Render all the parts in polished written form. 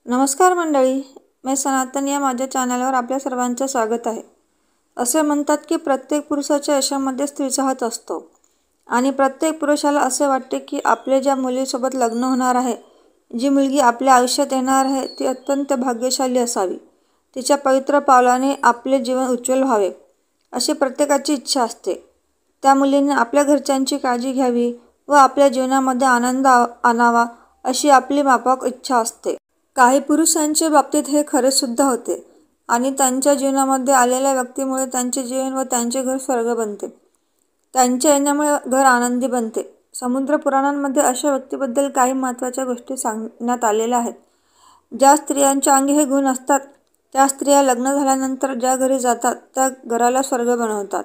नमस्कार मंडळी, मी सनातन या माझ्या चॅनलवर आपल्या सर्वांचं स्वागत आहे। असे म्हणतात की प्रत्येक पुरुषाच्या यशामध्ये स्त्रीचा हात असतो आणि प्रत्येक पुरुषाला असे वाटते की आपले ज्या मुलीसोबत लग्न होणार आहे, जी मुलगी आपल्या आयुष्यात येणार आहे ती अत्यंत भाग्यशाली असावी, तिच्या पवित्र पावलाने आपले जीवन उज्ज्वल व्हावे अशी प्रत्येकाची इच्छा असते। त्या मुलीने आपल्या घरच्यांची काळजी घ्यावी व आपल्या जीवनामध्ये आनंद आणावा अशी आपली माफक इच्छा असते। काही पुरुषांच्या बाबतीत हे खरे सुद्धा होते आणि त्यांच्या जीवनामध्ये आलेल्या व्यक्तीमुळे त्यांचे जीवन व त्यांचे घर स्वर्ग बनते। त्यांच्या येण्यामुळे घर आनंदी बनते। समुद्र पुराणांमध्ये अशा व्यक्तीबद्दल काही महत्त्वाच्या गोष्टी सांगण्यात आलेल्या आहेत। ज्या स्त्रियांच्या अंगी हे गुण असतात त्या स्त्रिया लग्न झाल्यानंतर ज्या घरी जातात त्या घराला स्वर्ग बनवतात।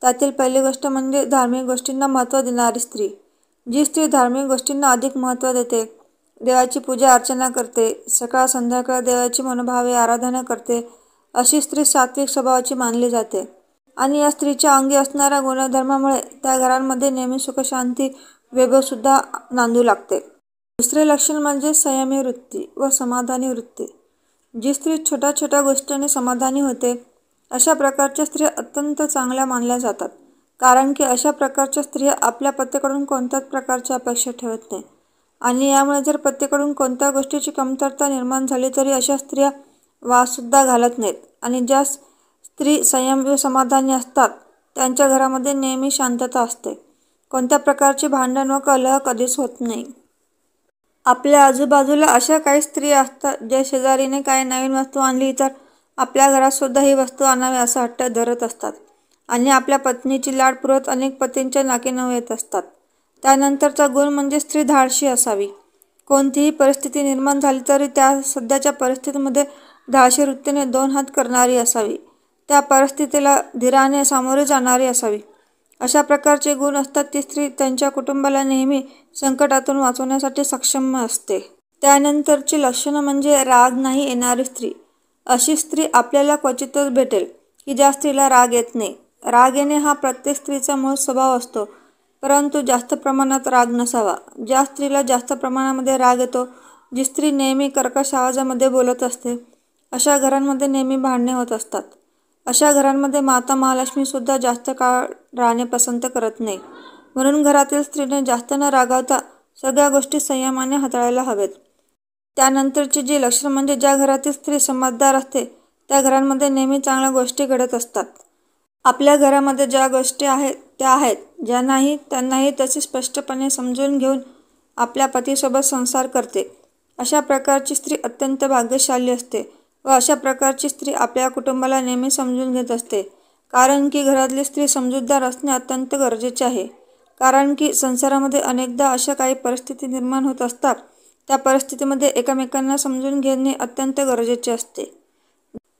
त्यातील पहिली गोष्ट म्हणजे धार्मिक गोष्टींना महत्त्व देणारी स्त्री। जी स्त्री धार्मिक गोष्टींना अधिक महत्त्व देते, देवाची पूजा अर्चना करते, सकाळ संध्याकाळ देवाची मनोभावे आराधना करते, अशी स्त्री सात्विक स्वभावाची मानली जाते आणि या स्त्रीच्या अंगी असणाऱ्या गुणधर्मामुळे त्या घरांमध्ये नेहमी सुखशांती वैभव सुद्धा नांदू लागते। दुसरे लक्षण म्हणजे संयमी वृत्ती व समाधानी वृत्ती। जी स्त्री छोट्या छोट्या गोष्टींनी समाधानी होते अशा प्रकारच्या स्त्रिया अत्यंत चांगल्या मानल्या जातात, कारण की अशा प्रकारच्या स्त्रिया आपल्या पतीकडून कोणत्याच प्रकारच्या अपेक्षा ठेवत नाही आणि यामुळे जर पतीकडून कोणत्या गोष्टीची कमतरता निर्माण झाली तरी अशा स्त्रिया वादसुद्धा घालत नाहीत आणि ज्या स्त्री संयम व समाधानी असतात त्यांच्या घरामध्ये नेहमी शांतता असते। कोणत्या प्रकारचे भांडण व कलह कधीच होत नाही। आपल्या आजूबाजूला अशा काही स्त्रिया असतात ज्या शेजारीने काही नवीन वस्तू आणली तर आपल्या घरात सुद्धा ही वस्तू आणावी असा हट्ट धरत असतात आणि आपल्या पत्नीची लाड पुरवत अनेक पतींच्या नाकी नऊ येत असतात। त्यानंतरचा गुण म्हणजे स्त्री धाडशी असावी। कोणतीही परिस्थिती निर्माण झाली तरी त्या सध्याच्या परिस्थितीमध्ये धाडशी वृत्तीने दोन हात करणारी असावी। त्या परिस्थितीला धीराने सामोरे जाणारी असावी। अशा प्रकारचे गुण असतात ती स्त्री त्यांच्या कुटुंबाला नेहमी संकटातून वाचवण्यासाठी सक्षम असते। त्यानंतरची लक्षणं म्हणजे राग नाही येणारी स्त्री। अशी स्त्री आपल्याला क्वचितच भेटेल की ज्या स्त्रीला राग येत नाही। राग येणे हा प्रत्येक स्त्रीचा मूळ स्वभाव असतो, परंतु जास्त प्रमाणात राग नसावा। ज्या स्त्रीला जास्त प्रमाणामध्ये राग येतो, जी स्त्री नेहमी कर्कश आवाजामध्ये बोलत असते, अशा घरांमध्ये नेहमी भांडणे होत असतात। अशा घरांमध्ये माता महालक्ष्मी सुद्धा जास्त काळ राहणे पसंत करत नाही। म्हणून घरातील स्त्रीने जास्त न रागावता सगळ्या गोष्टी संयमाने हाताळायला हवेत। त्यानंतरची जी लक्षण म्हणजे ज्या घरातील स्त्री समजदार असते त्या घरांमध्ये नेहमी चांगल्या गोष्टी घडत असतात। आपल्या घरामध्ये ज्या गोष्टी आहेत त्या आहेत, ज्या नाही त्यांनाही तसे स्पष्टपणे समजून घेऊन आपल्या पतीसोबत संसार करते। अशा प्रकारची स्त्री अत्यंत भाग्यशाली असते व अशा प्रकारची स्त्री आपल्या कुटुंबाला नेहमी समजून घेत असते, कारण की घरातली स्त्री समजूतदार असणे अत्यंत गरजेचे आहे। कारण की संसारामध्ये अनेकदा अशा काही परिस्थिती निर्माण होत असतात, त्या परिस्थितीमध्ये एकमेकांना समजून घेणे अत्यंत गरजेचे असते।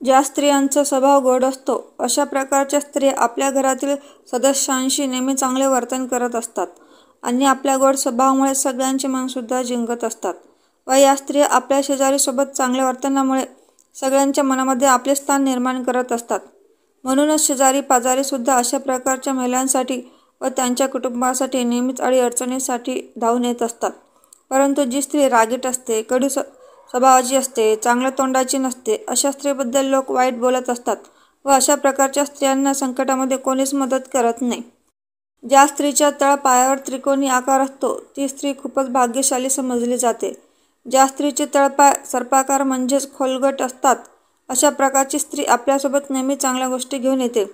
ज्या स्त्रियांचा स्वभाव गोड असतो अशा प्रकारच्या स्त्रिया आपल्या घरातील सदस्यांशी नेहमी चांगले वर्तन करत असतात आणि आपल्या गोड स्वभावामुळे सगळ्यांचे मनसुद्धा जिंकत असतात व या स्त्रिया आपल्या शेजारीसोबत चांगल्या वर्तनामुळे सगळ्यांच्या मनामध्ये आपले स्थान निर्माण करत असतात। म्हणूनच शेजारी पाजारीसुद्धा अशा प्रकारच्या महिलांसाठी व त्यांच्या कुटुंबासाठी नेहमीच अडीअडचणीसाठी धावून येत असतात। परंतु जी स्त्री रागीट असते, कडू स्वभावाची असते, चांगल्या तोंडाची नसते, अशा स्त्रीबद्दल लोक वाईट बोलत असतात व अशा प्रकारच्या स्त्रियांना संकटामध्ये कोणीच मदत करत नाही। ज्या स्त्रीच्या तळपायावर त्रिकोणी आकार असतो ती स्त्री खूपच भाग्यशाली समजली जाते। ज्या स्त्रीचे तळपाय सर्पाकार म्हणजेच खोलगट असतात अशा प्रकारची स्त्री आपल्यासोबत नेहमी चांगल्या गोष्टी घेऊन येते।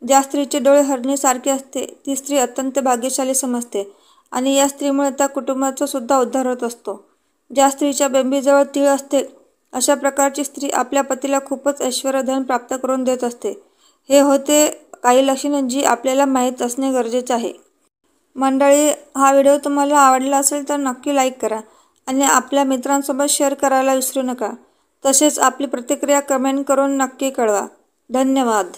ज्या स्त्रीचे डोळे हरणीसारखे असते ती स्त्री अत्यंत भाग्यशाली समजते आणि या स्त्रीमुळे त्या कुटुंबाचा सुद्धा उद्धार होत असतो। ज्या स्त्रीच्या बेंबीजवळ तीळ असते अशा प्रकारची स्त्री आपल्या पतीला खूपच ऐश्वर्यधन प्राप्त करून देत असते। हे होते काही लक्षणे जी आपल्याला माहीत असणे गरजेचे आहे। मंडळी, हा व्हिडिओ तुम्हाला आवडला असेल तर नक्की लाईक करा आणि आपल्या मित्रांसोबत शेअर करायला विसरू नका। तसेच आपली प्रतिक्रिया कमेंट करून नक्की कळवा। धन्यवाद।